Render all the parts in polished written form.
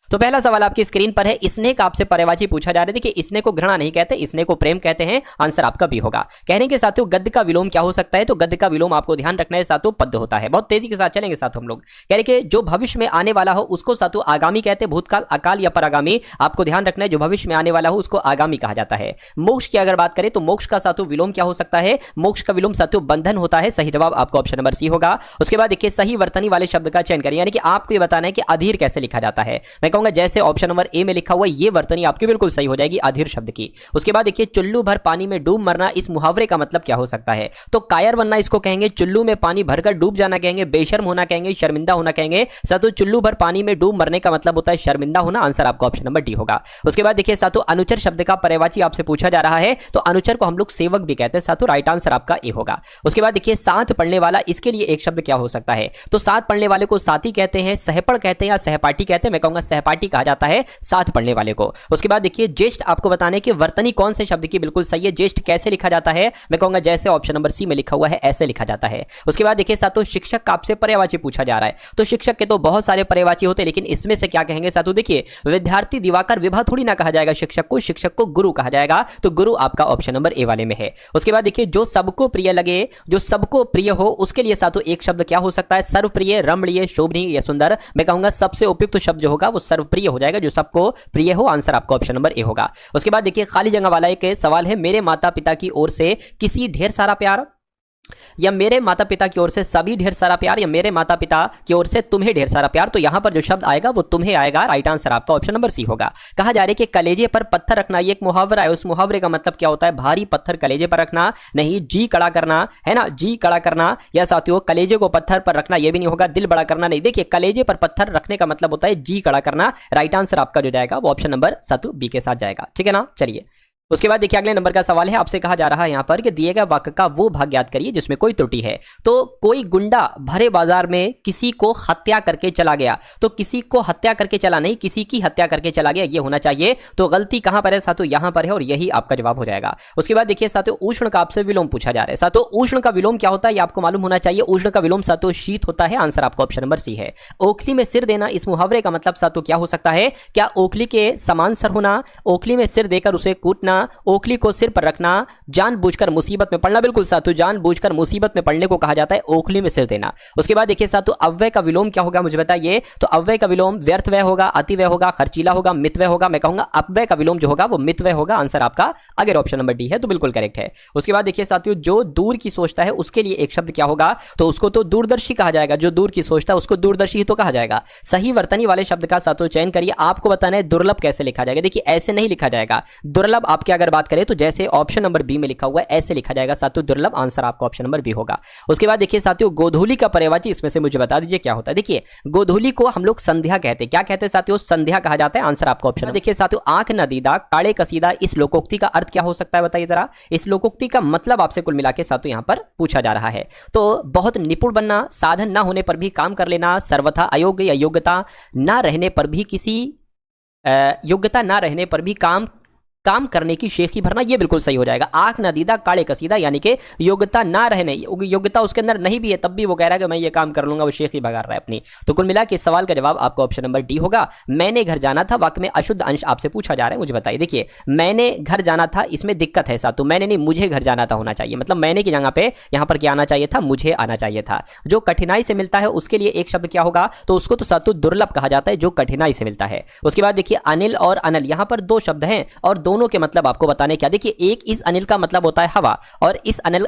तो पहला सवाल आपकी स्क्रीन पर है, स्नेह का आपसे पर्यायवाची पूछा जा रहा है। देखिए स्नेह को घृणा नहीं कहते, स्नेह को प्रेम कहते हैं। आंसर आपका बी होगा। कहने के साथियों गद्य का विलोम क्या हो सकता है, तो गद्य का विलोम आपको ध्यान रखना है साथियों पद्य होता है। बहुत तेजी के साथ चलेंगे साथियों हम लोग। कह रहे कि जो भविष्य में आने वाला हो उसको साथियों आगामी कहते हैं, भूतकाल, अकाल या परागामी। आपको ध्यान रखना है जो भविष्य में आने वाला हो उसको आगामी कहा जाता है। मोक्ष की अगर बात करें तो मोक्ष का साथियों विलोम क्या हो सकता है, मोक्ष का विलोम साथियों बंधन होता है। सही जवाब आपको ऑप्शन नंबर सी होगा। उसके बाद देखिए सही वर्तनी वाले शब्द का चयन करिए, यानी कि आपको ये बताना है कि अधीर कैसे लिखा जाता है। मैं कहूंगा जैसे ऑप्शन नंबर ए में लिखा हुआ ये वर्तनी आपकी बिल्कुल सही हो जाएगी अधीर शब्द की। उसके बाद देखिए चुल्लू भर पानी में डूब मरना, इस मुहावरे का मतलब क्या हो सकता है, तो कायर बनना इसको कहेंगे, चुल्लू में पानी भरकर डूब जाना कहेंगे, बेशर्म होना कहेंगे, शर्मिंदा होना कहेंगे। साथियों चुल्लू भर पानी में डूब मरने का मतलब होता है शर्मिंदा होना। आंसर आपका ऑप्शन नंबर डी होगा। उसके बाद देखिए साथियों अनुचर शब्द का पर्यायवाची आपसे पूछा जा रहा है, तो अनुचर को हम लोग सेवक भी कहते हैं साथियों। राइट आंसर आपका ए होगा। उसके बाद देखिए साथ पढ़ने वाला, इसके लिए एक शब्द क्या हो सकता है, तो साथ पढ़ने वाले को साथी कहते हैं, सहपढ़ कहते हैं या सहपाठी कहते हैं। मैं कहूंगा सहपाठी कहा जाता है साथ पढ़ने वाले को। उसके बाद देखिए ज्येष्ठ आपको बताने की वर्तनी कौन से शब्द की बिल्कुल सही है, ज्येष्ठ कैसे लिखा जाता है, मैं कहूंगा जैसे ऑप्शन नंबर सी में लिखा हुआ है ऐसे लिखा जाता है। उसके बाद देखिए साथियों शिक्षक का आपसे पर्यायवाची पूछा जा रहा है, तो शिक्षक के तो बहुत सारे पर्यायवाची होते हैं, लेकिन इसमें से क्या कहेंगे साथियों, देखिए विद्यार्थी दिवाकर विभा थोड़ी ना कहा जाएगा शिक्षक को गुरु कहा जाएगा, तो गुरु आपका ऑप्शन नंबर ए वाले में है। उसके बाद देखिए जो सबको प्रिय लगे, जो सबको प्रिय हो, उसके लिए साथियों एक शब्द क्या हो सकता है, सर्वप्रिय, रमणीय, शोभनीय या सुंदर। मैं कहूंगा सबसे उपयुक्त शब्द जो होगा वो सर्वप्रिय हो जाएगा, जो सबको प्रिय हो। आंसर आपका ऑप्शन नंबर ए होगा। उसके बाद देखिए खाली जगह वाला एक सवाल है, मेरे माता पिता की ओर से किसी ढेर सारा प्यार, या मेरे माता पिता की ओर से सभी ढेर सारा प्यार, या मेरे माता पिता की ओर से तुम्हें ढेर सारा प्यार। तो यहां पर जो शब्द आएगा वो तुम्हें आएगा। राइट आंसर आपका ऑप्शन नंबर सी होगा। कहा जा रहा है कि कलेजे पर पत्थर रखना, ये एक मुहावरा है, उस मुहावरे का मतलब क्या होता है, भारी पत्थर कलेजे पर रखना नहीं, जी कड़ा करना है ना, जी कड़ा करना, या साथियों कलेजे को पत्थर पर रखना ये भी नहीं होगा, दिल बड़ा करना नहीं। देखिए कलेजे पर पत्थर रखने का मतलब होता है जी कड़ा करना। राइट आंसर आपका जो जाएगा वो ऑप्शन नंबर साथियों बी के साथ जाएगा। ठीक है ना, चलिए उसके बाद देखिए अगले नंबर का सवाल है, आपसे कहा जा रहा है यहां पर कि दिए गए वाक्य का वो भाग याद करिए जिसमें कोई त्रुटि है। तो कोई गुंडा भरे बाजार में किसी को हत्या करके चला गया, तो किसी को हत्या करके चला नहीं, किसी की हत्या करके चला गया ये होना चाहिए। तो गलती कहां पर है साथियों, यहां पर है, और यही आपका जवाब हो जाएगा। उसके बाद देखिए साथियों उष्ण का आपसे विलोम पूछा जा रहा है। साथियों उष्ण का विलोम क्या होता है ये आपको मालूम होना चाहिए। उष्ण का विलोम साथियों शीत होता है। आंसर आपका ऑप्शन नंबर सी है। ओखली में सिर देना, इस मुहावरे का मतलब साथियों क्या हो सकता है, क्या ओखली के समान सर होना, ओखली में सिर देकर उसे कूटना, ओखली को सिर पर रखना, जानबूझकर मुसीबत में पड़ना। बिल्कुल साथियों जानबूझकर मुसीबत में पड़ने को कहा जाता है ओखली में सिर देना। उसके बाद देखिए साथियों अव्यय का विलोम क्या होगा मुझे बताइए। तो अव्यय का विलोम व्यर्थ व्यय होगा, अति व्यय होगा, खर्चीला होगा, मित व्यय होगा। मैं कहूंगा अव्यय का विलोम जो होगा वो मित व्यय होगा। आंसर आपका अगर ऑप्शन नंबर डी है तो बिल्कुल करेक्ट है। उसके बाद देखिए साथियों जो दूर की सोचता है उसके लिए एक शब्द क्या होगा, तो उसको तो दूरदर्शी कहा जाएगा। जो दूर की सोचता है उसको दूरदर्शी ही तो कहा जाएगा। सही वर्तनी वाले शब्द का साथियों चयन करिए। आपको बताना है दुर्लभ कैसे लिखा जाएगा। देखिए ऐसे नहीं लिखा जाएगा दुर्लभ, आपकी अगर बात करें तो जैसे ऑप्शन नंबर बी में लिखा हुआ है ऐसे लिखा जाएगा साथियों दुर्लभ। आंसर आपका ऑप्शन नंबर बी होगा। उसके बाद देखिए साथियों गोधूली का पर्यायवाची इसमें से मुझे बता दीजिए क्या होता है। देखिए गोधूली को हम लोग संध्या कहते हैं। क्या कहते हैं साथियों, संध्या कहा जाता है। आंसर आपका ऑप्शन। देखिए साथियों आंख न दीदा काले कसीदा, इस लोकोक्ति का अर्थ क्या हो सकता है बताइए जरा। इस लोकोक्ति का मतलब आपसे कुल मिला के साथियों यहां पर पूछा जा रहा है। तो बहुत निपुण बनना, साधन ना होने पर भी काम कर लेना, सर्वथा अयोग्य या योग्यता ना रहने पर भी किसी योग्यता ना रहने पर भी काम करने की शेखी भरना, ये बिल्कुल सही हो जाएगा। आंख न दीदा काले कसीदा यानी कि योग्यता ना रहने, योग्यता उसके अंदर नहीं भी है तब भी वो कह रहा है कि मैं ये काम कर लूंगा, वो शेखी भगा रहा है अपनी। तो कुल मिला के सवाल का जवाब आपका ऑप्शन नंबर डी होगा। मैंने घर जाना था वाक्य में अशुद्ध अंश आपसे पूछा जा रहा है, मुझे बताइए। देखिए मैंने घर जाना था, इसमें दिक्कत है साथ, तो मैंने नहीं मुझे घर जाना था होना चाहिए। मतलब मैंने की जगह पे यहां पर क्या आना चाहिए था, मुझे आना चाहिए था। जो कठिनाई से मिलता है उसके लिए एक शब्द क्या होगा, तो उसको तो सातु दुर्लभ कहा जाता है जो कठिनाई से मिलता है। उसके बाद देखिए अनिल और अनल, यहां पर दो शब्द हैं और दोनों के मतलब आपको बताने क्या। देखिए एक इस अनिल का मतलब होता है हवा और इस अनिल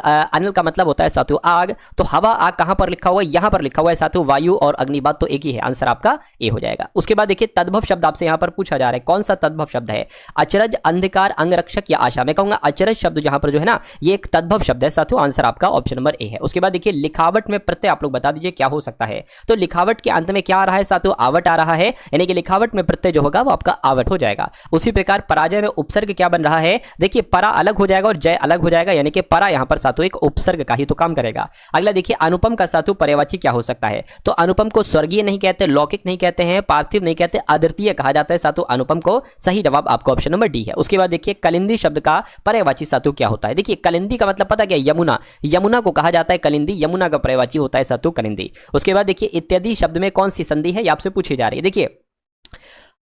का मतलब होता है साथियों आग। तो हवा आग कहां पर लिखा हुआ है, यहां पर लिखा हुआ है साथियों वायु और अग्निबाद, तो एक ही है। आंसर आपका ए हो जाएगा। उसके बाद देखिए तद्भव शब्द आपसे यहां पर पूछा जा रहा है, कौन सा तद्भव शब्द है। अचरज, अंधकार, अंगरक्षक या आशा। मैं कहूंगा अचरज शब्द जहां पर जो है ना ये एक तद्भव शब्द है साथियों। आंसर आपका ऑप्शन नंबर ए है। उसके बाद देखिए लिखावट में प्रत्यय आप लोग बता दीजिए क्या हो सकता है। तो लिखावट के अंत में क्या आ रहा है साथियों, आवट आ रहा है, यानी कि लिखावट में प्रत्यय जो होगा वो आपका आवट हो जाएगा। उसी प्रकार पराजय में उपसर्ग क्या बन रहा है, देखिए परा अलग हो जाएगा और जय अलग हो जाएगा, यानी कि परा यहां पर साथियों एक उपसर्ग का ही तो काम करेगा। अगला देखिए अनुपम का साथियों पर्यायवाची क्या हो सकता है। तो अनुपम को स्वर्गीय नहीं कहते, लौकिक नहीं कहते हैं, पार्थिव नहीं कहते, अद्वितीय कहा जाता है साथियों अनुपम को। सही जवाब आपका ऑप्शन नंबर डी है। उसके बाद देखिए कलिंदी शब्द का पर्यायवाची साथियों क्या होता है। देखिए कलिंदी का मतलब पता क्या, यमुना, यमुना को कहा जाता है कलिंदी, यमुना का पर्यायवाची होता है साथियों कलिंदी। उसके बाद देखिए इत्यादि शब्द में कौन सी संधि है ये आपसे पूछी जा रही है। देखिए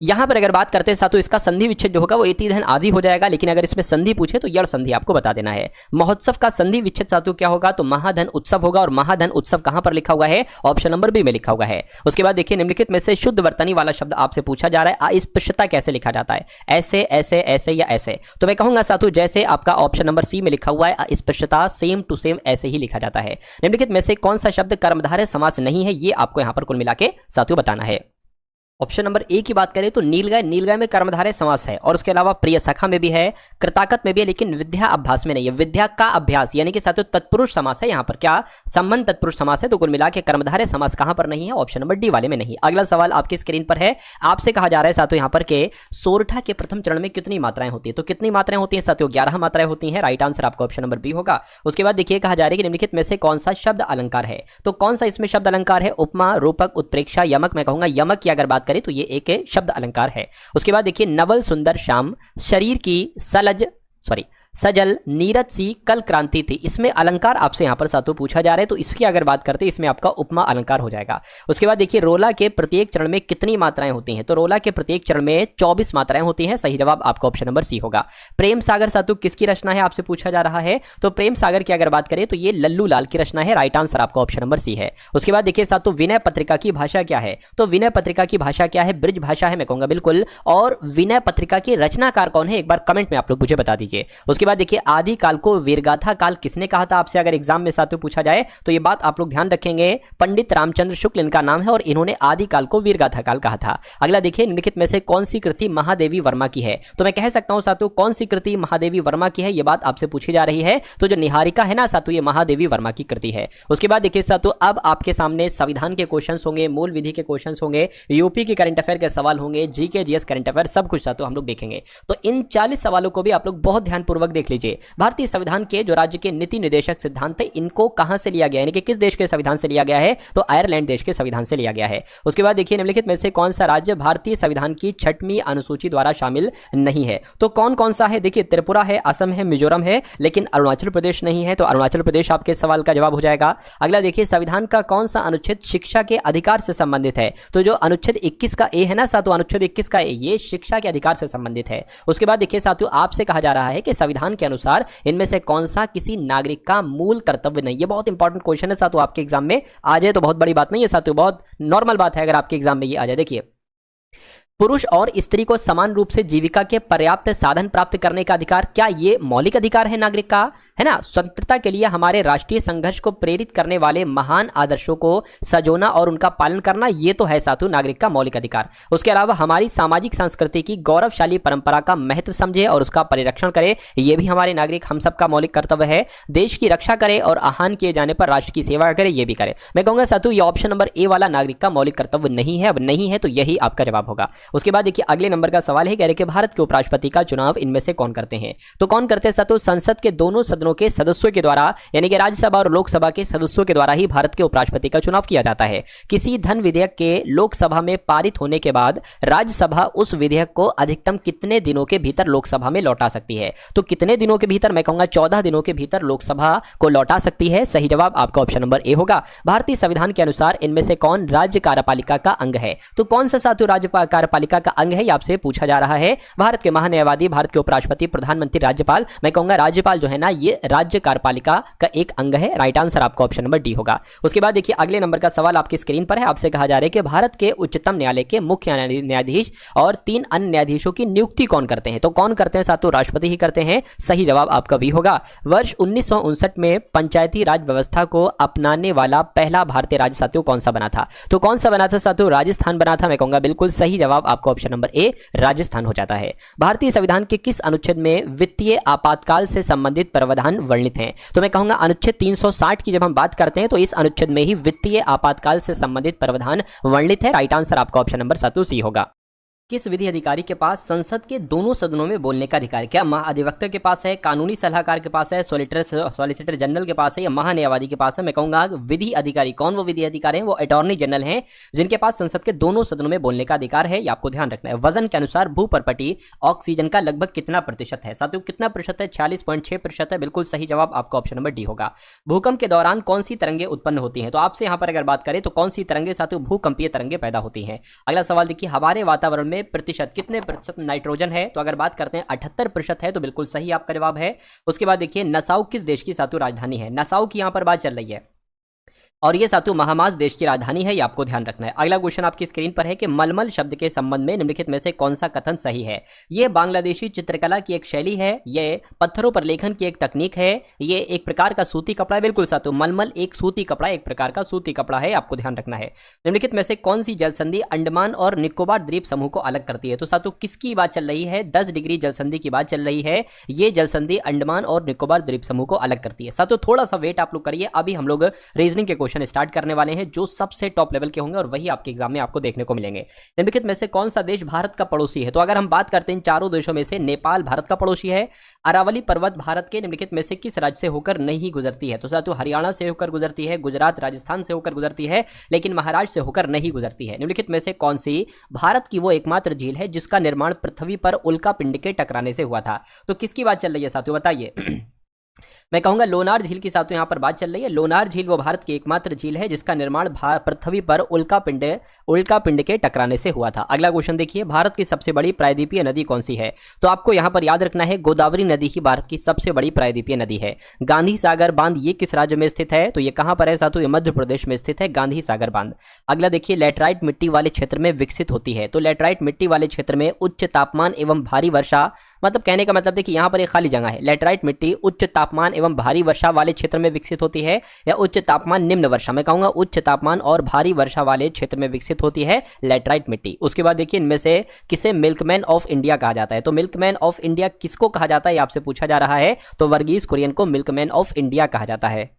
यहां पर अगर बात करते हैं साथियों इसका संधि विच्छेद जो होगा वो इति धन आदि हो जाएगा, लेकिन अगर इसमें संधि पूछे तो यड़ संधि आपको बता देना है। महोत्सव का संधि विच्छेद साथियों क्या होगा, तो महाधन उत्सव होगा, और महाधन उत्सव कहां पर लिखा हुआ है, ऑप्शन नंबर बी में लिखा हुआ है। उसके बाद देखिए निम्नलिखित में से शुद्ध वर्तनी वाला शब्द आपसे पूछा जा रहा है, अस्पृश्यता कैसे लिखा जाता है, ऐसे ऐसे ऐसे या ऐसे। तो मैं कहूंगा साथियों जैसे आपका ऑप्शन नंबर सी में लिखा हुआ है अस्पृश्यता, सेम टू सेम ऐसे ही लिखा जाता है। निम्नलिखित में से कौन सा शब्द कर्मधारय समास नहीं है, ये आपको यहां पर कुल मिला के साथियों बताना है। ऑप्शन नंबर ए की बात करें तो नीलगाय, नीलगाय में कर्मधारय समास है, और उसके अलावा प्रिय सखा में भी है, कृताकत में भी है, लेकिन विद्या अभ्यास में नहीं है। विद्या का अभ्यास यानी कि साथियों तत्पुरुष समास है, यहां पर क्या संबंध तत्पुरुष समास है, तो कुल मिला के कर्मधारय समास कहां पर नहीं है, ऑप्शन नंबर डी वाले में नहीं। अगला सवाल आपकी स्क्रीन पर है, आपसे कहा जा रहा है साथियों यहां पर के सोरठा के प्रथम चरण में कितनी मात्राएं होती है, तो कितनी मात्राएं होती है साथियों, 11 मात्राएं होती हैं। राइट आंसर आपका ऑप्शन नंबर बी होगा। उसके बाद देखिए कहा जा रहा है कि निम्नलिखित में से कौन सा शब्द अलंकार है, तो कौन सा इसमें शब्द अलंकार है, उपमा, रूपक, उत्प्रेक्षा, यमक। मैं कहूंगा यमक की अगर बात करें तो ये एक शब्द अलंकार है। उसके बाद देखिए नवल सुंदर श्याम, शरीर की सजल नीरज सी कल क्रांति थी, इसमें अलंकार आपसे यहां पर साथियों पूछा जा रहा है, तो इसकी अगर बात करते हैं इसमें आपका उपमा अलंकार हो जाएगा। उसके बाद देखिए रोला के प्रत्येक चरण में कितनी मात्राएं होती हैं, तो रोला के प्रत्येक चरण में 24 मात्राएं होती हैं। सही जवाब आपका ऑप्शन नंबर सी होगा। प्रेम सागर साथियों किसकी रचना है आपसे पूछा जा रहा है, तो प्रेम सागर की अगर बात करें तो ये लल्लू लाल की रचना है। राइट आंसर आपका ऑप्शन नंबर सी है। उसके बाद देखिए साथियों विनय पत्रिका की भाषा क्या है, तो विनय पत्रिका की भाषा क्या है, ब्रिज भाषा है, मैं कहूंगा बिल्कुल। और विनय पत्रिका के रचनाकार कौन है, एक बार कमेंट में आप लोग मुझे बता दीजिए। उसके बाद देखिए आदि काल को वीरगाथा काल किसने कहा था, आपसे अगर एग्जाम में साथियों पूछा जाए तो ये बात आप लोग ध्यान रखेंगे, पंडित रामचंद्र शुक्ल इनका नाम है, और इन्होंने आदि काल को वीरगाथा काल कहा था। अगला देखिए निम्नलिखित में से कौन सी कृति महादेवी वर्मा की है, तो मैं कह सकता हूं साथियों कौन सी कृति महादेवी वर्मा की है, ये बात आपसे पूछी जा रही है। तो जो निहारिका है ना साथियों, ये महादेवी वर्मा की कृति है। उसके बाद देखिए साथियों अब आपके सामने संविधान के क्वेश्चंस होंगे, मूल विधि के क्वेश्चंस होंगे, यूपी के करंट अफेयर के सवाल होंगे, जीके जीएस करंट अफेयर सब कुछ साथियों हम लोग देखेंगे। तो इन 40 सवालों को भी आप लोग बहुत ध्यानपूर्वक देख लीजिए। भारतीय संविधान के जो राज्य के नीति निर्देशक सिद्धांत है इनको कहां से लिया गया, यानी कि किस देश के संविधान से लिया गया है, तो आयरलैंड देश के संविधान से लिया गया है। उसके बाद देखिए निम्नलिखित में से कौन सा राज्य भारतीय संविधान की 6वीं अनुसूची द्वारा शामिल नहीं है, तो कौन कौन सा है, देखिए त्रिपुरा है, असम है, मिजोरम है, लेकिन अरुणाचल प्रदेश नहीं है, तो अरुणाचल प्रदेश आपके सवाल का जवाब हो जाएगा। अगला देखिए संविधान का कौन सा अनुच्छेद शिक्षा के अधिकार से संबंधित है, तो जो अनुच्छेद 21 का ए है ना साथियों, अनुच्छेद 21 का ए ये शिक्षा के अधिकार से संबंधित है। उसके बाद देखिए साथियों आपसे कहा जा रहा है कि संविधान के अनुसार इनमें से कौन सा किसी नागरिक का मूल कर्तव्य नहीं। ये बहुत इंपॉर्टेंट क्वेश्चन है साथियों, आपके एग्जाम में आ जाए तो बहुत बड़ी बात नहीं है साथियों, बहुत नॉर्मल बात है अगर आपके एग्जाम में ये आ जाए। देखिए पुरुष और स्त्री को समान रूप से जीविका के पर्याप्त साधन प्राप्त करने का अधिकार, क्या ये मौलिक अधिकार है नागरिक का, है ना। स्वतंत्रता के लिए हमारे राष्ट्रीय संघर्ष को प्रेरित करने वाले महान आदर्शों को सजोना और उनका पालन करना, ये तो है साथियों नागरिक का मौलिक अधिकार। उसके अलावा हमारी सामाजिक संस्कृति की गौरवशाली परंपरा का महत्व समझे और उसका परिरक्षण करे, ये भी हमारे नागरिक हम सबका मौलिक कर्तव्य है। देश की रक्षा करे और आह्वान किए जाने पर राष्ट्र की सेवा करे, ये भी करे। मैं कहूंगा साथियों ये ऑप्शन नंबर ए वाला नागरिक का मौलिक कर्तव्य नहीं है, अब नहीं है तो यही आपका जवाब होगा। उसके बाद देखिए अगले नंबर का सवाल है, कह रहे कि भारत के उपराष्ट्रपति का चुनाव इनमें से कौन करते हैं, तो कौन करते हैं साथियों, संसद के दोनों सदनों के सदस्यों के द्वारा, यानी कि राज्यसभा और लोकसभा के सदस्यों के द्वारा ही भारत के उपराष्ट्रपति का चुनाव किया जाता है। किसी धन विधेयक के लोकसभा में पारित होने के बाद राज्यसभा उस विधेयक को अधिकतम कितने दिनों के भीतर लोकसभा में लौटा सकती है, तो कितने दिनों के भीतर, मैं कहूंगा 14 दिनों के भीतर लोकसभा को लौटा सकती है। सही जवाब आपका ऑप्शन नंबर ए होगा। भारतीय संविधान के अनुसार इनमें से कौन राज्य कार्यपालिका का अंग है, तो कौन सा साथियों राज्य कार्यपालिका का अंग है, आपसे पूछा जा रहा है। भारत के महान्यायवादी, भारत के उपराष्ट्रपति, प्रधानमंत्री, राज्यपाल, मैं कहूंगा राज्यपाल जो है ना ये राज्य कार्यपालिका का एक अंग है। राइट आंसर आपका ऑप्शन नंबर डी होगा। उसके बाद देखिए अगले नंबर का सवाल आपकी स्क्रीन पर है, आपसे कहा जा रहा है कि भारत के उच्चतम न्यायालय के मुख्य न्यायाधीश और 3 अन्य न्यायाधीशों की नियुक्ति कौन करते हैं, तो कौन करते हैं साथियों, राष्ट्रपति ही करते हैं। सही जवाब आपका भी होगा। वर्ष 1959 में पंचायती राज व्यवस्था को अपनाने वाला पहला भारतीय राज्य साथियों कौन सा बना था, तो कौन सा बना था साथियों, राजस्थान बना था। मैं कहूंगा बिल्कुल सही जवाब आपका ऑप्शन नंबर ए राजस्थान हो जाता है। भारतीय संविधान के किस अनुच्छेद में वित्तीय आपातकाल से संबंधित प्रावधान वर्णित हैं, तो मैं कहूंगा अनुच्छेद 360 की जब हम बात करते हैं तो इस अनुच्छेद में ही वित्तीय आपातकाल से संबंधित प्रावधान वर्णित है। राइट आंसर आपका ऑप्शन नंबर सातों सी होगा। किस विधि अधिकारी के पास संसद के दोनों सदनों में बोलने का अधिकार, क्या महाधिवक्ता के पास है, कानूनी सलाहकार के पास है, सॉलिसिटर जनरल के पास है या महान्यायवादी के पास है। मैं कहूंगा विधि अधिकारी, कौन वो विधि अधिकारी हैं, वो अटॉर्नी जनरल हैं जिनके पास संसद के दोनों सदनों में बोलने का अधिकार है, ये आपको ध्यान रखना है। वजन के अनुसार भूपर्पटी ऑक्सीजन का लगभग कितना प्रतिशत है, साथियों कितना प्रतिशत है, 46.6% है। बिल्कुल सही जवाब आपका ऑप्शन नंबर डी होगा। भूकंप के दौरान कौन सी तरंगे उत्पन्न होती हैं, तो आपसे यहां पर अगर बात करें तो कौन सी तरंगे साथियों भूकंपीय तरंगे पैदा होती हैं। अगला सवाल देखिए, हमारे वातावरण में प्रतिशत, कितने प्रतिशत नाइट्रोजन है? तो अगर बात करते हैं 78% है, तो बिल्कुल सही आपका जवाब है। उसके बाद देखिए नसाउ किस देश की सातु राजधानी है? नसाउ की यहां पर बात चल रही है और ये सातु महामास देश की राजधानी है, ये आपको ध्यान रखना है। अगला क्वेश्चन आपकी स्क्रीन पर है कि मलमल शब्द के संबंध में निम्नलिखित में से कौन सा कथन सही है? ये बांग्लादेशी चित्रकला की एक शैली है, ये पत्थरों पर लेखन की एक तकनीक है, ये एक प्रकार का सूती कपड़ा है। बिल्कुल सातु, मलमल एक सूती कपड़ा, एक प्रकार का सूती कपड़ा है, आपको ध्यान रखना है। निम्नलिखित में से कौन सी जलसंधि अंडमान और निकोबार द्वीप समूह को अलग करती है? तो सातु किसकी बात चल रही है? 10 डिग्री जलसंधि की बात चल रही है। ये जलसंधि अंडमान और निकोबार द्वीप समूह को अलग करती है। सातु थोड़ा सा वेट आप लोग करिए, अभी हम लोग रीजनिंग के क्वेश्चन स्टार्ट करने वाले हैं जो सबसे टॉप लेवल के होंगे और वही आपके एग्जाम में आपको देखने को मिलेंगे। निम्नलिखित में से कौन सा देश भारत का पड़ोसी है? तो अगर हम बात करते हैं चारों देशों में से नेपाल भारत का पड़ोसी है। अरावली पर्वत भारत के निम्नलिखित में से किस राज्य से होकर नहीं गुजरती है? तो साथियों हरियाणा से होकर गुजरती है, गुजरात राजस्थान से होकर गुजरती है, लेकिन महाराष्ट्र से होकर नहीं गुजरती है। निम्नलिखित में से कौन सी भारत की वो एकमात्र झील है जिसका निर्माण पृथ्वी पर उल्का पिंड के टकराने से हुआ था? तो किसकी बात चल रही है साथियों, बताइए। मैं कहूंगा लोनार झील की साथियों यहां पर बात चल रही है। लोनार झील वो भारत की एकमात्र झील है जिसका निर्माण पृथ्वी पर उल्का पिंड के टकराने से हुआ था। अगला क्वेश्चन देखिए, भारत की सबसे बड़ी प्रायद्वीपीय नदी कौन सी है? तो आपको यहां पर याद रखना है गोदावरी नदी ही भारत की सबसे बड़ी प्रायद्वीपीय नदी है। गांधी सागर बांध ये किस राज्य में स्थित है? तो ये कहां पर है साथियों? ये मध्य प्रदेश में स्थित है, गांधी सागर बांध। अगला देखिए, लैटराइट मिट्टी वाले क्षेत्र में विकसित होती है। तो लैटराइट मिट्टी वाले क्षेत्र में उच्च तापमान एवं भारी वर्षा, मतलब कहने का मतलब देखिए यहां पर एक खाली जगह है। लैटराइट मिट्टी उच्च तापमान एवं भारी वर्षा वाले क्षेत्र में विकसित होती है या उच्च तापमान निम्न वर्षा? मैं कहूंगा उच्च तापमान और भारी वर्षा वाले क्षेत्र में विकसित होती है लैटराइट मिट्टी। उसके बाद देखिए इनमें से किसे मिल्कमैन ऑफ इंडिया कहा जाता है? तो मिल्कमैन ऑफ इंडिया किसको कहा जाता है, आपसे पूछा जा रहा है। तो वर्गीज कुरियन को मिल्कमैन ऑफ इंडिया कहा जाता है।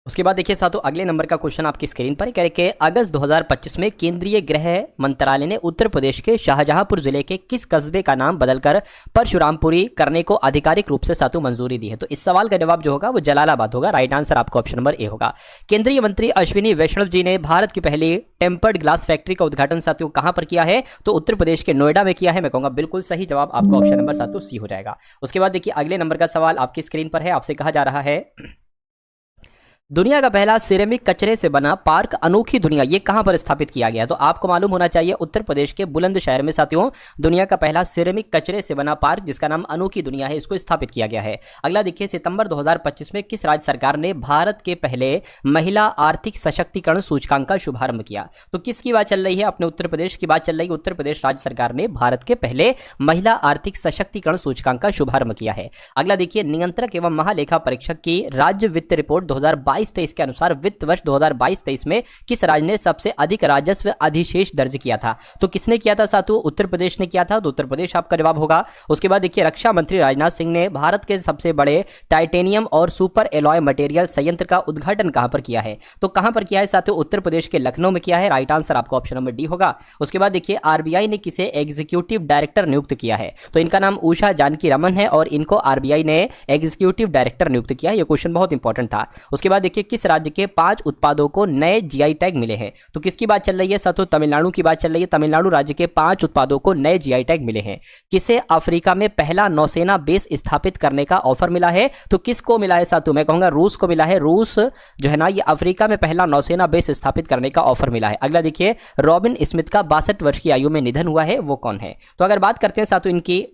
उसके बाद देखिए साथियों अगले नंबर का क्वेश्चन आपकी स्क्रीन पर कह के अगस्त 2025 में केंद्रीय गृह मंत्रालय ने उत्तर प्रदेश के शाहजहांपुर जिले के किस कस्बे का नाम बदलकर परशुरामपुरी करने को आधिकारिक रूप से साथियों मंजूरी दी है? तो इस सवाल का जवाब जो होगा वो जलालाबाद होगा। राइट आंसर आपको ऑप्शन नंबर ए होगा। केंद्रीय मंत्री अश्विनी वैष्णव जी ने भारत की पहली टेम्पर्ड ग्लास फैक्ट्री का उद्घाटन साथियों कहां पर किया है? तो उत्तर प्रदेश के नोएडा में किया है। मैं कहूंगा बिल्कुल सही जवाब आपका ऑप्शन नंबर साथियों सी हो जाएगा। उसके बाद देखिए अगले नंबर का सवाल आपकी स्क्रीन पर है, आपसे कहा जा रहा है दुनिया का पहला सिरेमिक कचरे से बना पार्क अनोखी दुनिया ये कहां पर स्थापित किया गया? तो आपको मालूम होना चाहिए उत्तर प्रदेश के बुलंदशहर में साथियों दुनिया का पहला सिरेमिक कचरे से बना पार्क जिसका नाम अनोखी दुनिया है, इसको स्थापित किया गया है। अगला देखिए, सितंबर 2025 में किस राज्य सरकार ने भारत के पहले महिला आर्थिक सशक्तिकरण सूचकांक का शुभारंभ किया? तो किसकी बात चल रही है? अपने उत्तर प्रदेश की बात चल रही है। उत्तर प्रदेश राज्य सरकार ने भारत के पहले महिला आर्थिक सशक्तिकरण सूचकांक का शुभारंभ किया है। अगला देखिए, नियंत्रक एवं महालेखा परीक्षक की राज्य वित्त रिपोर्ट 2022-23 के अनुसार वित्त वर्ष 2022-23 में किस राज्य ने सबसे अधिक राजस्व अधिशेष दर्ज किया था? तो किसने किया था साथियों? उत्तर प्रदेश ने किया था, तो उत्तर प्रदेश आपका जवाब होगा। उसके बाद देखिए, रक्षा मंत्री राजनाथ सिंह ने भारत के सबसे बड़े टाइटेनियम और सुपर एलॉय मटेरियल संयंत्र का उद्घाटन कहां पर किया है? तो कहां पर किया है साथियों? उत्तर प्रदेश के लखनऊ में किया है। राइट आंसर आपका ऑप्शन नंबर डी होगा। उसके बाद देखिए, आरबीआई ने किसे एग्जीक्यूटिव डायरेक्टर नियुक्त किया है? तो इनका नाम उषा जानकी रमन है और इनको आरबीआई ने एग्जीक्यूटिव डायरेक्टर नियुक्त किया है। यह क्वेश्चन बहुत इंपॉर्टेंट था। उसके बाद देखिए, किस राज्य के 5 उत्पादों को नए जीआई टैग मिले हैं? तो किसकी बात चल रही है साथियों? तमिलनाडु की बात चल रही है। तमिलनाडु राज्य के 5 उत्पादों को नए जीआई टैग मिले हैं। किसे अफ्रीका में पहला नौसेना बेस स्थापित करने का ऑफर मिला है? तो किसको मिला है साथियों? मैं कहूंगा रूस को मिला है। रूस जो है ना, ये अफ्रीका में पहला नौसेना बेस स्थापित करने का ऑफर मिला है। अगला देखिए, रॉबिन स्मिथ का 62 वर्ष की आयु में निधन हुआ है, वो कौन है? तो अगर बात करते हैं साथियों इनकी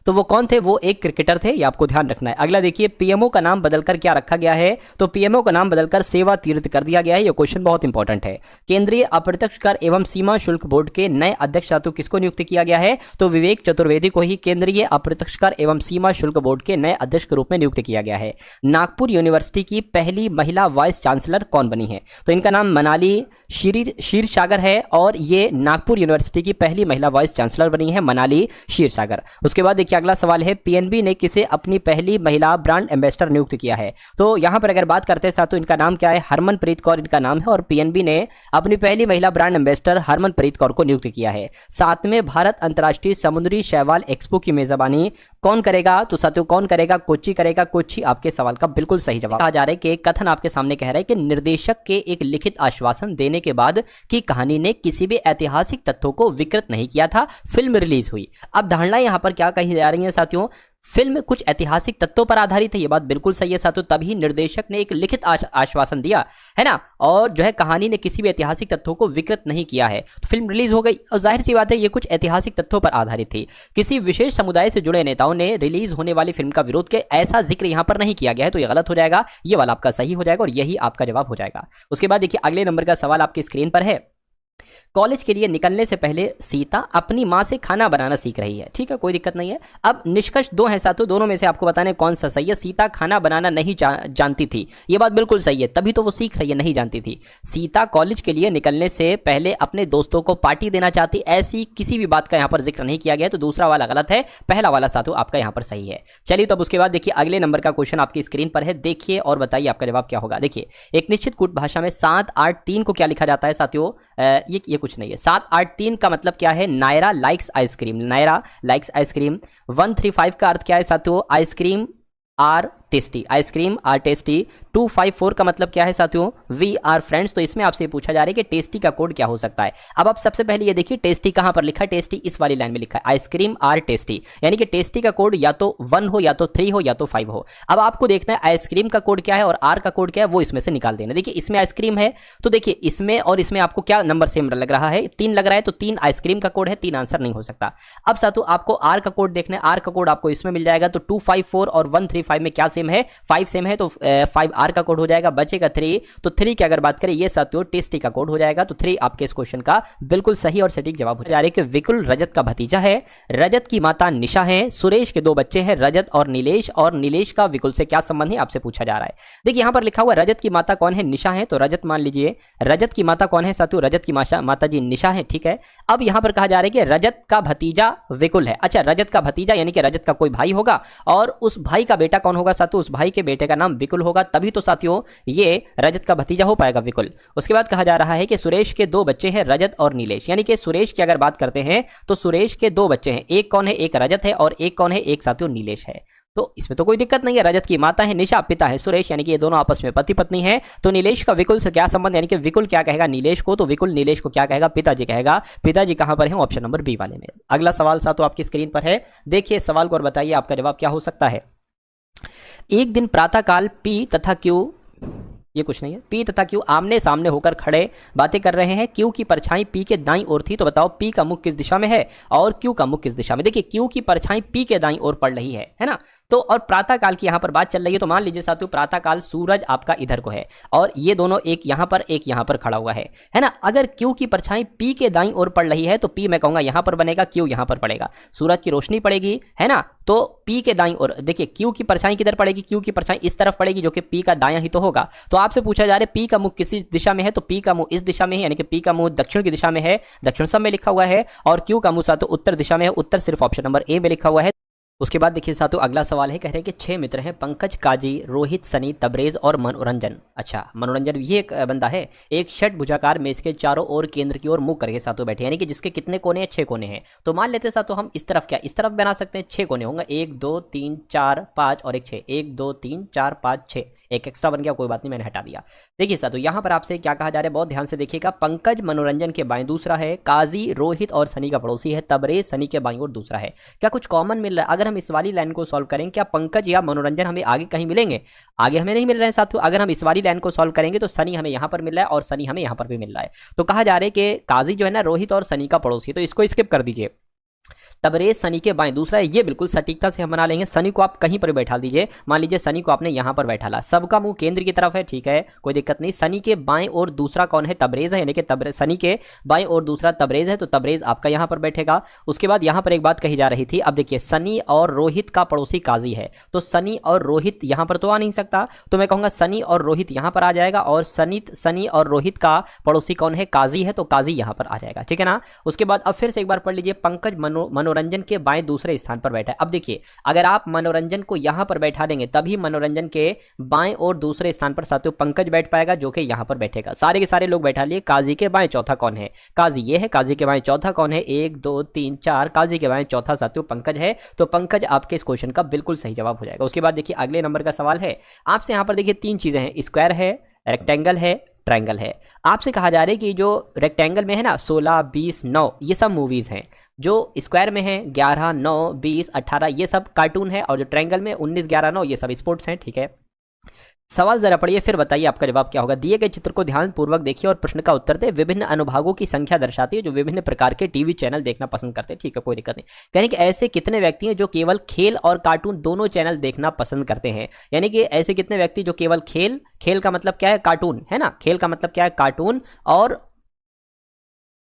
तो वो कौन थे? वो एक क्रिकेटर थे, ये आपको ध्यान रखना है। अगला देखिए, पीएमओ का नाम बदलकर क्या रखा गया है? तो पीएमओ का नाम बदलकर सेवा तीर्थ कर दिया गया है। ये क्वेश्चन बहुत इंपॉर्टेंट है। केंद्रीय अप्रत्यक्ष कर एवं सीमा शुल्क बोर्ड के नए अध्यक्ष साथियों किसको नियुक्त किया गया है? तो विवेक चतुर्वेदी को ही केंद्रीय अप्रत्यक्ष कर एवं सीमा शुल्क बोर्ड के नए अध्यक्ष के रूप में नियुक्त किया गया है। नागपुर यूनिवर्सिटी की पहली महिला वाइस चांसलर कौन बनी है? तो इनका नाम मनाली क्षीरसागर है और ये नागपुर यूनिवर्सिटी की पहली महिला वाइस चांसलर बनी है, मनाली क्षीरसागर। उसके बाद देखिए अगला सवाल है, पीएनबी ने किसे अपनी पहली महिला ब्रांड एम्बेसडर नियुक्त किया है? तो यहां पर अगर बात करते हैं साथियों, इनका नाम क्या है? हरमनप्रीत कौर इनका नाम है और पीएनबी ने अपनी पहली महिला ब्रांड एम्बेसडर हरमनप्रीत कौर को नियुक्त किया है। 7वें भारत अंतर्राष्ट्रीय समुद्री शैवाल एक्सपो की मेजबानी कौन करेगा? तो साथियों कौन करेगा? कोच्चि करेगा। कोच्चि आपके सवाल का बिल्कुल सही जवाब। कहा जा रहा है कि कथन आपके सामने कह रहा है कि निर्देशक के एक लिखित आश्वासन देने के बाद की कहानी ने किसी भी ऐतिहासिक तथ्यों को विकृत नहीं किया था, फिल्म रिलीज हुई। अब धारणा यहां पर क्या कही जा रही है साथियों? फिल्म कुछ ऐतिहासिक तथ्यों पर आधारित है, ये बात बिल्कुल सही है साथियों, तभी निर्देशक ने एक लिखित आश्वासन दिया है ना, और जो है कहानी ने किसी भी ऐतिहासिक तथ्यों को विकृत नहीं किया है, तो फिल्म रिलीज हो गई। और जाहिर सी बात है ये कुछ ऐतिहासिक तथ्यों पर आधारित थी, किसी विशेष समुदाय से जुड़े नेताओं ने रिलीज होने वाली फिल्म का विरोध किया, ऐसा जिक्र यहां पर नहीं किया गया है, तो ये गलत हो जाएगा, ये वाला आपका सही हो जाएगा और यही आपका जवाब हो जाएगा। उसके बाद देखिए अगले नंबर का सवाल आपकी स्क्रीन पर है। कॉलेज के लिए निकलने से पहले सीता अपनी मां से खाना बनाना सीख रही है, ठीक है, कोई दिक्कत नहीं है। अब निष्कर्ष दो हैं साथियों, दोनों में से आपको बताना है कौन सा सही है। सीता खाना बनाना नहीं जानती थी, ये बात बिल्कुल सही है, तभी तो वो सीख रही है, नहीं जानती थी। सीता कॉलेज के लिए निकलने से पहले अपने दोस्तों को पार्टी देना चाहती, ऐसी किसी भी बात का यहाँ पर जिक्र नहीं किया गया, तो दूसरा वाला गलत है, पहला वाला साथियों आपका यहाँ पर सही है। चलिए तो अब उसके बाद देखिए अगले नंबर का क्वेश्चन आपकी स्क्रीन पर है, देखिए और बताइए आपका जवाब क्या होगा। देखिए एक निश्चित कूट भाषा में 7 8 3 को क्या लिखा जाता है साथियों, ये कुछ नहीं है। 7 8 3 का मतलब क्या है, Naira likes ice cream, Naira likes ice cream. 135 का अर्थ क्या है साथियों, ice cream are tasty, ice cream are tasty. 254 का मतलब क्या है साथियों, वी आर फ्रेंड्स। तो इसमें आपसे पूछा जा रहा है कि टेस्टी का कोड क्या हो सकता है। अब आप सबसे पहले ये देखिए टेस्टी कहां पर लिखा है, टेस्टी इस वाली लाइन में लिखा है, आइसक्रीम आर टेस्टी, यानी कि टेस्टी का कोड या तो 1 हो या तो 3 हो या तो 5 हो। अब आपको देखना है आइसक्रीम का कोड क्या है और आर का कोड क्या है, वो इसमें से निकाल देना। देखिए इसमें आइसक्रीम है, तो देखिए इसमें और इसमें आपको क्या नंबर सेम लग रहा है, 3 लग रहा है, तो 3 आइसक्रीम का कोड है, 3 आंसर नहीं हो सकता। अब साथियों आपको आर का कोड देखना है, आर का कोड आपको इसमें मिल जाएगा, तो 254 और 135 में क्या सेम है, 5 सेम है, तो 5 आर का कोड हो जाएगा, बचेगा 3। तो 3 की अगर बात करें ये साथियों टेस्टी का कोड हो जाएगा, तो 3 आपके इस क्वेश्चन का बिल्कुल सही और सटीक जवाब हो जाएगा। कि विकुल रजत का भतीजा है, रजत की माता निशा है, सुरेश के 2 बच्चे हैं रजत और नीलेश का विकुल से क्या संबंध है आपसे पूछा जा रहा है। देखिए यहां पर लिखा हुआ रजत की माता कौन है, निशा है, तो रजत मान लीजिए, रजत की माता कौन है साथियों, रजत की माता जी निशा है, ठीक है। अब यहां पर कहा जा रहा है कि रजत का भतीजा विकुल है। अच्छा रजत का भतीजा यानी कि रजत का कोई भाई होगा और उस भाई का बेटा कौन होगा साथियों, उस भाई के बेटे का नाम विकुल होगा, तभी तो साथियों ये रजत का भतीजा हो पाएगा विकुल। उसके बाद कहा जा रहा है कि सुरेश के 2 बच्चे हैं रजत और नीलेश, यानी कि सुरेश की अगर बात करते हैं तो सुरेश के 2 बच्चे हैं, एक कौन है, एक रजत है और एक कौन है, एक साथियों नीलेश है। तो इसमें तो कोई दिक्कत नहीं है, रजत की माता है निशा, पिता है सुरेश, यानी कि ये दोनों आपस में पति पत्नी हैं। तो नीलेश का विकुल से क्या संबंध, यानी कि विकुल क्या कहेगा नीलेश को, तो विकुल नीलेश को क्या कहेगा, पिताजी कहेगा। पिताजी कहां पर है, ऑप्शन नंबर बी वाले में। अगला सवाल साथियों आपकी स्क्रीन पर है, देखिए सवाल को और बताइए आपका जवाब क्या हो सकता है। एक दिन प्रातःकाल पी तथा क्यू, ये कुछ नहीं है, पी तथा क्यू आमने सामने होकर खड़े बातें कर रहे हैं। क्यू की परछाई पी के दाईं ओर थी, तो बताओ पी का मुख किस दिशा में है और क्यू का मुख किस दिशा में। देखिए क्यू की परछाई पी के दाईं ओर पड़ रही है ना, तो और प्रातः काल की यहां पर बात चल रही है, तो मान लीजिए साथियों प्रातः काल सूरज आपका इधर को है और ये दोनों एक यहां पर खड़ा हुआ है ना। अगर क्यू की परछाई पी के दाईं ओर पड़ रही है तो पी मैं कहूंगा यहां पर बनेगा, क्यू यहां पर पड़ेगा, सूरज की रोशनी पड़ेगी है ना, तो पी के दाईं ओर देखिए क्यू की परछाई किधर पड़ेगी, क्यू की परछाई इस तरफ पड़ेगी जो कि पी का दायां ही तो होगा। तो आपसे पूछा जा रहा है पी का मुख किस दिशा में है, तो पी का मुंह इस दिशा में है, यानी कि पी का मुंह दक्षिण की दिशा में है, दक्षिण सब में लिखा हुआ है, और क्यू का मुंह साथियों उत्तर दिशा में है, उत्तर सिर्फ ऑप्शन नंबर ए में लिखा हुआ है। उसके बाद देखिए साथियों अगला सवाल है, कह रहे हैं कि 6 मित्र हैं, पंकज, काजी, रोहित, सनी, तबरेज और मनोरंजन। अच्छा मनोरंजन ये एक बंदा है, एक षटभुजाकार मेज के चारों ओर केंद्र की ओर मुंह करके साथियों बैठे, यानी कि जिसके कितने कोने हैं, 6 कोने हैं। तो मान लेते हैं साथियों हम इस तरफ क्या, इस तरफ बना सकते हैं, 6 कोने होंगे, 1 2 3 4 5 और एक 6, 1 2 3 4 5 6, एक एक्स्ट्रा बन गया, कोई बात नहीं मैंने हटा दिया। देखिए साथियों यहाँ पर आपसे क्या कहा जा रहा है, बहुत ध्यान से देखिएगा। पंकज मनोरंजन के बाएं दूसरा है, काजी रोहित और सनी का पड़ोसी है, तबरेज सनी के बाईं ओर दूसरा है। क्या कुछ कॉमन मिल रहा है, अगर हम इस वाली लाइन को सॉल्व करेंगे क्या पंकज या मनोरंजन हमें आगे कहीं मिलेंगे, आगे हमें नहीं मिल रहे हैं साथियों। अगर हम इस वाली लाइन को सॉल्व करेंगे तो सनी हमें यहाँ पर मिल रहा है और सनी हमें यहाँ पर भी मिल रहा है। तो कहा जा रहा है कि काजी जो है ना रोहित और सनी का पड़ोसी, तो इसको स्किप कर दीजिए। तबरेज सनी के बाएं दूसरा है, ये बिल्कुल सटीकता से हम बना लेंगे। सनी को आप कहीं पर बैठा दीजिए, मान लीजिए सनी को आपने यहां पर बैठा ला, सबका मुंह केंद्र की तरफ है, ठीक है कोई दिक्कत नहीं। सनी के बाएं और दूसरा कौन है, तबरेज है, यानी कि सनी के बाएं और दूसरा तबरेज है, तो तबरेज आपका यहां पर बैठेगा। उसके बाद यहां पर एक बात कही जा रही थी, अब देखिए सनी और रोहित का पड़ोसी काजी है, तो सनी और रोहित यहां पर तो आ नहीं सकता, तो मैं कहूंगा सनी और रोहित यहां पर आ जाएगा, और सनी और रोहित का पड़ोसी कौन है, काजी है, तो काजी यहां पर आ जाएगा, ठीक है ना। उसके बाद अब फिर से एक बार पढ़ लीजिए, पंकज मनोरंजन के बाएं दूसरे स्थान पर बैठा है। अब देखिए अगर आप मनोरंजन को यहां पर बैठा देंगे तभी मनोरंजन के बाएं और दूसरे स्थान पर साथियों पंकज बैठ पाएगा, जो कि यहां पर बैठेगा। सारे के सारे लोग बैठा लिए। काजी के बाएं चौथा कौन है, काजी ये है, काजी के बाएं चौथा कौन है, 1 2 3 4, काजी के बाएं चौथा साथियों पंकज है, तो पंकज आपके इस क्वेश्चन का बिल्कुल सही जवाब हो जाएगा। उसके बाद देखिए अगले नंबर का सवाल है आपसे, यहां पर देखिए 3 चीजें हैं, स्क्वायर है, रेक्टेंगल है, ट्रायंगल है। आपसे कहा जा रहा है कि जो रेक्टेंगल में है ना 16, 20, 9 ये सब मूवीज़ हैं, जो स्क्वायर में है 11, 9, 20, 18 ये सब कार्टून है, और जो ट्रायंगल में 19, 11, 9 ये सब स्पोर्ट्स हैं। ठीक है, सवाल जरा पढ़िए फिर बताइए आपका जवाब क्या होगा। दिए गए चित्र को ध्यानपूर्वक देखिए और प्रश्न का उत्तर दे। विभिन्न अनुभागों की संख्या दर्शाती है जो विभिन्न प्रकार के टीवी चैनल देखना पसंद करते हैं। ठीक है, कोई दिक्कत नहीं। यानी कि ऐसे कितने व्यक्ति हैं जो केवल खेल और कार्टून दोनों चैनल देखना पसंद करते हैं। यानी कि ऐसे कितने व्यक्ति जो केवल खेल, खेल का मतलब क्या है, कार्टून है ना, खेल का मतलब क्या है, कार्टून, और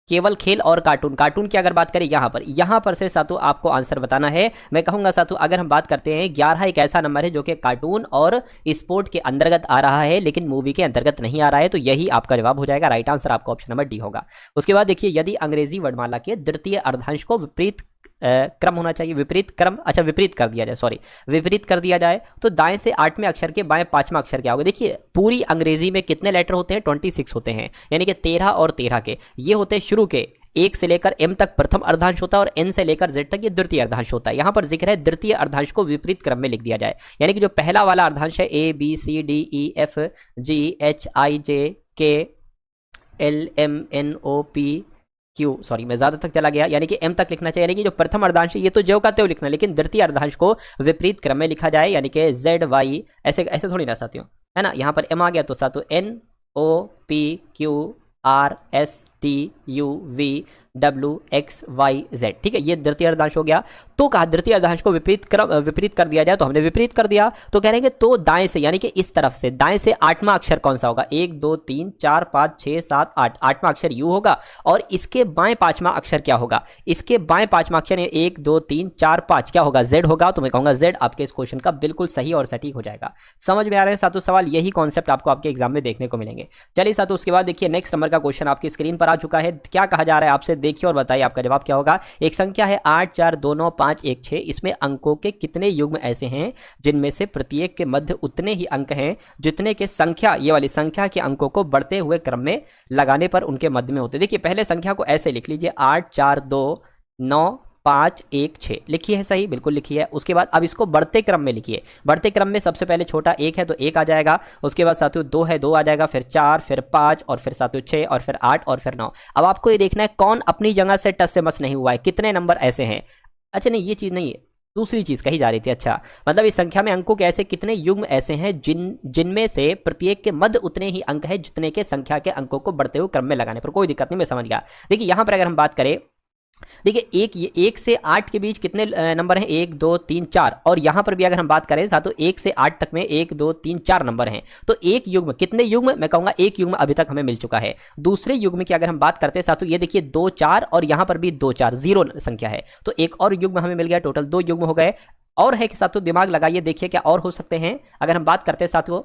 केवल खेल और कार्टून, कार्टून की अगर बात करें यहाँ पर से सातु आपको आंसर बताना है। मैं कहूंगा सातु अगर हम बात करते हैं 11 एक ऐसा नंबर है जो कि कार्टून और स्पोर्ट के अंतर्गत आ रहा है लेकिन मूवी के अंतर्गत नहीं आ रहा है, तो यही आपका जवाब हो जाएगा। राइट आंसर आपका ऑप्शन नंबर डी होगा। उसके बाद देखिए, यदि अंग्रेजी वर्णमाला के द्वितीय अर्धांश को विपरीत क्रम होना चाहिए, विपरीत क्रम, अच्छा विपरीत कर दिया जाए, सॉरी विपरीत कर दिया जाए, तो दाएं से 8वें अक्षर के बाएं 5वां अक्षर क्या होगा। देखिए पूरी अंग्रेजी में कितने लेटर होते हैं, 26 होते हैं, यानी कि 13 और 13 के ये होते हैं शुरू के, 1 से लेकर M तक प्रथम अर्धांश होता है और N से लेकर Z तक ये द्वितीय अर्धांश होता है। यहाँ पर जिक्र है द्वितीय अर्धांश को विपरीत क्रम में लिख दिया जाए, यानी कि जो पहला वाला अर्धांश है A B C D E F G H I J K L M N O P Q, sorry मैं ज्यादा तक चला गया, यानी कि एम तक लिखना चाहिए। यानी कि जो प्रथम अर्धांश है ये तो ज्यों का त्यों लिखना, लेकिन द्वितीय अर्धांश को विपरीत क्रम में लिखा जाए, यानी कि जेड वाई ऐसे ऐसे थोड़ी ना साथियों, है ना। यहाँ पर एम आ गया तो साथियों N O P Q R S T U V W X Y Z. ठीक है, ये द्वितीय अर्धांश हो गया। तो कहा द्वितीय अर्धांश को विपरीत कर दिया जाए, तो हमने विपरीत कर दिया, तो कह रहे हैं तो दाएं से, यानी कि इस तरफ से दाएं से 8वां अक्षर कौन सा होगा, 1 2 3 4 5 6 7 8, 8वां अक्षर यू होगा, और इसके बाएं 5वां अक्षर क्या होगा, इसके बाएं 5वां अक्षर 1 2 3 4 5 क्या होगा, जेड होगा। तो मैं कहूंगा जेड आपके इस क्वेश्चन का बिल्कुल सही और सटीक हो जाएगा। समझ में आ रहे हैं सातों सवाल, यही कॉन्सेप्ट आपको आपके एग्जाम में देखने को मिलेंगे। चलिए सातों, उसके बाद देखिए नेक्स्ट नंबर का क्वेश्चन आपकी स्क्रीन पर आ चुका है। क्या कहा जा रहा है आपसे, देखिए और बताइए आपका जवाब क्या होगा। एक संख्या है 8 4 2 9 5 1 6, इसमें अंकों के कितने युग्म ऐसे हैं जिनमें से प्रत्येक के मध्य उतने ही अंक हैं जितने के संख्या, ये वाली संख्या के अंकों को बढ़ते हुए क्रम में लगाने पर उनके मध्य में होते। देखिए पहले संख्या को ऐसे लिख लीजिए 8 4 2 9 5 1 6 लिखिए है, सही बिल्कुल लिखिए। उसके बाद अब इसको बढ़ते क्रम में लिखिए। बढ़ते क्रम में सबसे पहले छोटा 1 है तो 1 आ जाएगा, उसके बाद साथियों 2 है 2 आ जाएगा, फिर 4, फिर 5, और फिर साथियों 6, और फिर 8, और फिर 9। अब आपको ये देखना है कौन अपनी जगह से टस से मस नहीं हुआ है, कितने नंबर ऐसे हैं। अच्छा नहीं, ये चीज़ नहीं है, दूसरी चीज कही जा रही थी। अच्छा मतलब इस संख्या में अंकों के ऐसे कितने युग्म ऐसे हैं जिनमें से प्रत्येक के मध्य उतने ही अंक हैं जितने के संख्या के अंकों को बढ़ते हुए क्रम में लगाने पर। कोई दिक्कत नहीं, मैं समझ गया। देखिए यहां पर अगर हम बात करें, देखिए 1 से 8 के बीच कितने नंबर हैं, 1 2 3 4, और यहां पर भी अगर हम बात करें साथों 1 से 8 तक में 1 2 3 4 नंबर हैं। तो एक युग्म, कितने युग्म, मैं कहूंगा एक युग्म अभी तक हमें मिल चुका है। दूसरे युग्म की अगर हम बात करते हैं साथों, ये देखिए 2 4, और यहां पर भी 2 4 जीरो संख्या है, तो एक और युग्म हमें मिल गया, टोटल 2 युग्म हो गए। और है कि साथों दिमाग लगाइए, देखिए क्या और हो सकते हैं। अगर हम बात करते हैं साथों,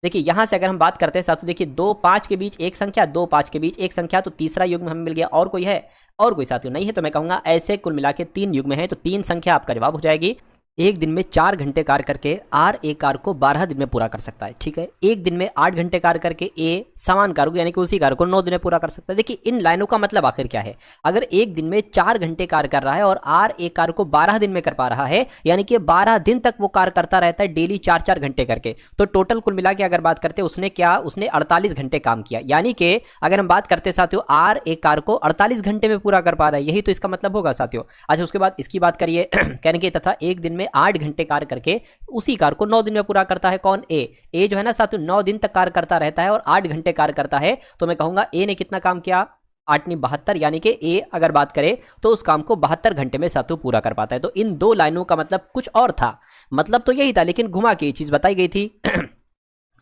देखिए यहां से अगर हम बात करते हैं साथों, देखिए 2 5 के बीच एक संख्या, 2 5 के बीच एक संख्या, तो तीसरा युग्म हमें मिल गया। और कोई है, और कोई साथियों नहीं है, तो मैं कहूंगा ऐसे कुल मिला के 3 युग्म हैं, तो 3 संख्या आपका जवाब हो जाएगी। एक दिन में 4 घंटे कार्य करके आर एक कार्य को 12 दिन में पूरा कर सकता है। ठीक है, एक दिन में 8 घंटे कार्य करके ए समान कार्य को, यानी कि उसी कार्य को 9 दिन में पूरा कर सकता है। देखिए इन लाइनों का मतलब आखिर क्या है, अगर एक दिन में 4 घंटे कार्य कर रहा है और आर एक कार्य को 12 दिन में कर पा रहा है, यानी कि 12 दिन तक वो कार्य करता रहता है डेली 4-4 घंटे करके, तो टोटल कुल मिला के अगर बात करते हैं उसने क्या, उसने 48 घंटे काम किया। यानी कि अगर हम बात करते साथियों आर एक कार्य को 48 घंटे में पूरा कर पा रहा है, यही तो इसका मतलब होगा साथियों। अच्छा उसके बाद इसकी बात करिए कहने के, तथा एक दिन में 8 घंटे कार्य करके उसी कार्य को 9 दिन में पूरा करता है। कौन, ए जो है ना साथियों 9 दिन तक कार्य करता रहता है और 8 घंटे कार्य करता है, तो मैं कहूंगा ए ने कितना काम किया, 8 नहीं 72, यानी कि ए अगर बात करें तो उस काम को 72 घंटे में साथियों पूरा कर पाता है। तो इन 2 लाइनों का मतलब कुछ और था, मतलब तो यही था, लेकिन घुमा के ये चीज बताई गई थी।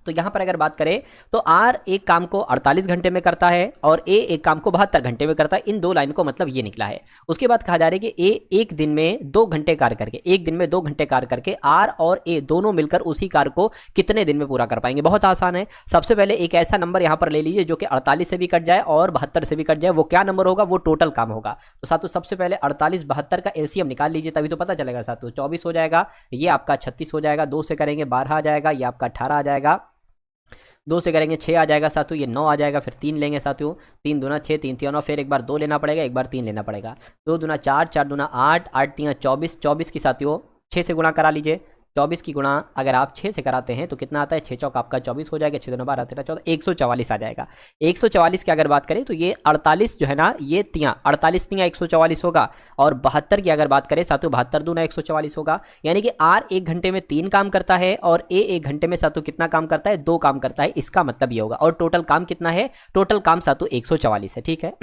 तो यहां पर अगर बात करें तो आर एक काम को 48 घंटे में करता है और ए एक काम को 72 घंटे में करता है। इन 2 लाइन को मतलब ये निकला है। उसके बाद कहा जा रहा है कि ए एक दिन में 2 घंटे कार्य करके, एक दिन में 2 घंटे कार्य करके आर और ए दोनों मिलकर उसी कार्य को कितने दिन में पूरा कर पाएंगे। बहुत आसान है। सबसे पहले एक ऐसा नंबर यहां पर ले लीजिए जो कि 48 से भी कट जाए और 72 से भी कट जाए। वो क्या नंबर होगा, वो टोटल काम होगा। तो साथियों सबसे पहले 48 72 का एलसीएम निकाल लीजिए, तभी तो पता चलेगा साथियों। 24 हो जाएगा, ये आपका 36 हो जाएगा, 2 से करेंगे 12 आ जाएगा, ये आपका 18 आ जाएगा, 2 से करेंगे 6 आ जाएगा साथियों, ये 9 आ जाएगा, फिर 3 लेंगे साथियों, 3 दूना 6, 3 3 9, फिर एक बार 2 लेना पड़ेगा, एक बार 3 लेना पड़ेगा, 2 दूना 4, 4 दूना 8, 8 3 24, 24 की साथियों 6 से गुणा करा लीजिए, 24 की गुणा अगर आप 6 से कराते हैं तो कितना आता है, 6 चौक आपका 24 हो जाएगा, 6 दूना 12 13 14 144 आ जाएगा। 144 की अगर बात करें तो ये 48 जो है ना, ये तियाँ 48 तियाँ 144 होगा। और 72 की अगर बात करें सातों 72 दूना 144 होगा। यानी कि आर 1 घंटे में 3 काम करता है और ए 1 घंटे में सातों कितना काम करता है, 2 काम करता है। इसका मतलब ये होगा। और टोटल काम कितना है, टोटल काम सातों 144 है। ठीक है।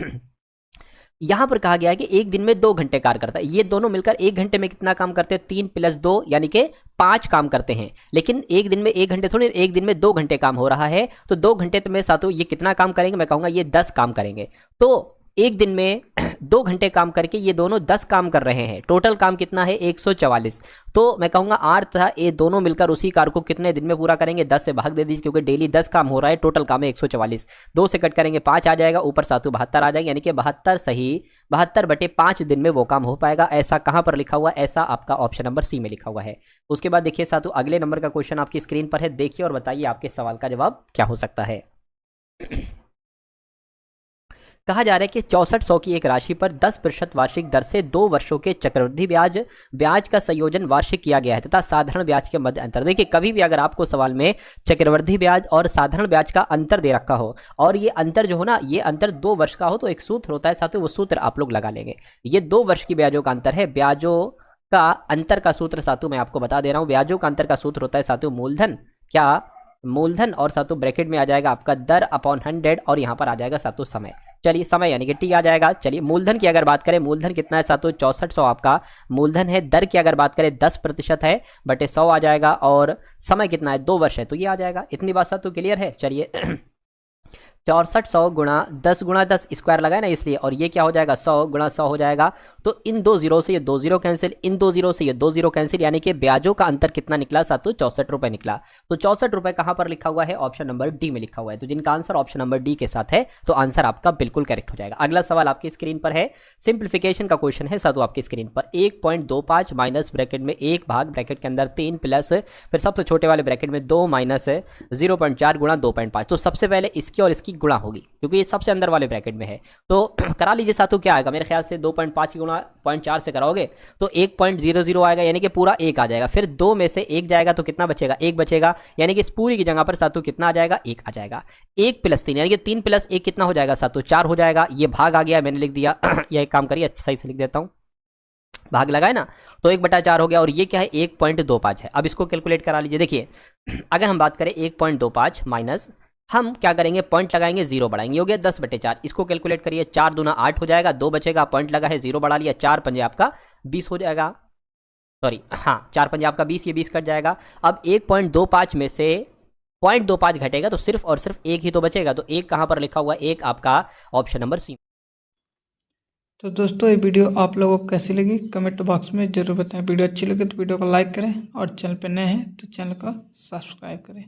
यहां पर कहा गया है कि एक दिन में 2 घंटे कार्य करता है। ये दोनों मिलकर 1 घंटे में कितना काम करते हैं, 3 + 2 यानी कि 5 काम करते हैं। लेकिन एक दिन में 1 घंटे थोड़ी, एक दिन में 2 घंटे काम हो रहा है। तो 2 घंटे में सातों ये कितना काम करेंगे, मैं कहूंगा ये 10 काम करेंगे। तो एक दिन में 2 घंटे काम करके ये दोनों 10 काम कर रहे हैं। टोटल काम कितना है, 144। तो मैं कहूंगा आर तथा ए दोनों मिलकर उसी कार्य को कितने दिन में पूरा करेंगे, 10 से भाग दे दीजिए, क्योंकि डेली 10 काम हो रहा है। टोटल काम है 144। 2 से कट करेंगे 5 आ जाएगा, ऊपर सातों 72 आ जाएगा। यानी कि 72 सही 72/5 दिन में वो काम हो पाएगा। ऐसा कहां पर लिखा हुआ, ऐसा आपका ऑप्शन नंबर सी में लिखा हुआ है। उसके बाद देखिए सातों अगले नंबर का क्वेश्चन आपकी स्क्रीन पर है, देखिए और बताइए आपके सवाल का जवाब क्या हो सकता है। कहा जा रहा है कि 6400 की एक राशि पर 10% वार्षिक दर से 2 वर्षों के चक्रवृद्धि ब्याज का संयोजन वार्षिक किया गया है तथा साधारण ब्याज के मध्य अंतर। देखिए कभी भी अगर आपको सवाल में चक्रवृद्धि ब्याज और साधारण ब्याज का अंतर दे रखा हो और ये अंतर जो हो ना, ये अंतर 2 वर्ष का हो, तो एक सूत्र होता है साथ, वो सूत्र आप लोग लगा लेंगे। ये 2 वर्ष की ब्याजों का अंतर है। ब्याजों का अंतर का सूत्र सातों मैं आपको बता दे रहा हूं। ब्याजों का अंतर का सूत्र होता है सातों मूलधन, क्या मूलधन, और सातों ब्रैकेट में आ जाएगा आपका दर अपॉन 100 और यहां पर आ जाएगा सातों समय। चलिए समय यानी कि टी आ जाएगा। चलिए मूलधन की अगर बात करें, मूलधन कितना है सातों 6400 आपका मूलधन है। दर की अगर बात करें 10% है बटे 100 आ जाएगा। और समय कितना है, 2 वर्ष है, तो ये आ जाएगा। इतनी बात सातों क्लियर है। चलिए 6400 गुणा 10 स्क्वायर लगाए ना इसलिए, और ये क्या हो जाएगा 100 गुणा 100 हो जाएगा। तो इन 2 जीरो से ये 2 जीरो कैंसिल, इन 2 जीरो से ये 2 जीरो कैंसिल, यानी कि ब्याजों का अंतर कितना निकला सातों, 64 रुपए निकला। तो 64 रुपए कहां पर लिखा हुआ है, ऑप्शन नंबर डी में लिखा हुआ है। तो जिनका आंसर ऑप्शन नंबर डी के साथ है तो आंसर आपका बिल्कुल करेक्ट हो जाएगा। अगला सवाल आपकी स्क्रीन पर है, सिंप्लीफिकेशन का क्वेश्चन है सातों आपकी स्क्रीन पर। 1.25 माइनस ब्रैकेट में 1 भाग ब्रैकेट के अंदर 3 प्लस फिर सबसे छोटे वाले ब्रैकेट में 2 माइनस 0.4 गुणा 2.5। तो सबसे पहले इसकी और इसकी गुणा होगी, क्योंकि ये सबसे अंदर वाले ब्रैकेट में है। तो करा लीजिए सातों, क्या आएगा मेरे ख्याल से 2.5 की गुणा 0.4 से कराओगे तो 1.00 आएगा, यानी कि पूरा 1 आ जाएगा। फिर 2 में से 1 जाएगा तो कितना बचेगा, 1 बचेगा, यानी कि इस पूरी की जगह पर सातों कितना आ जाएगा, 1 आ जाएगा। 1 + 3 यानी कि 3 + 1 कितना हो जाएगा सातों, 4 हो जाएगा। ये भाग आ गया, मैंने लिख दिया। यह एक काम करिए, सही से लिख देता हूं, भाग लगाए ना, तो 1/4 हो गया। और ये क्या है, 1.25 है। अब इसको कैलकुलेट करा लीजिए। देखिए अगर हम बात करें 1.25 माइनस, हम क्या करेंगे, पॉइंट लगाएंगे, 0 बढ़ाएंगे, हो गया 10/4। इसको कैलकुलेट करिए, 4 दूना 8 हो जाएगा, 2 बचेगा, पॉइंट लगा है, 0 बढ़ा लिया, 4 पंजे आपका 20 हो जाएगा। सॉरी हाँ, 4 पंजे आपका 20, ये 20 कट जाएगा। अब 1.25 में से 0.25 घटेगा तो सिर्फ और सिर्फ 1 ही तो बचेगा। तो 1 कहां पर लिखा हुआ है, 1 आपका ऑप्शन नंबर सी। तो दोस्तों ये वीडियो आप लोगों को कैसी लगी कमेंट बॉक्स में ज़रूर बताएं। वीडियो अच्छी लगे तो वीडियो को लाइक करें और चैनल पर नए हैं तो चैनल को सब्सक्राइब करें।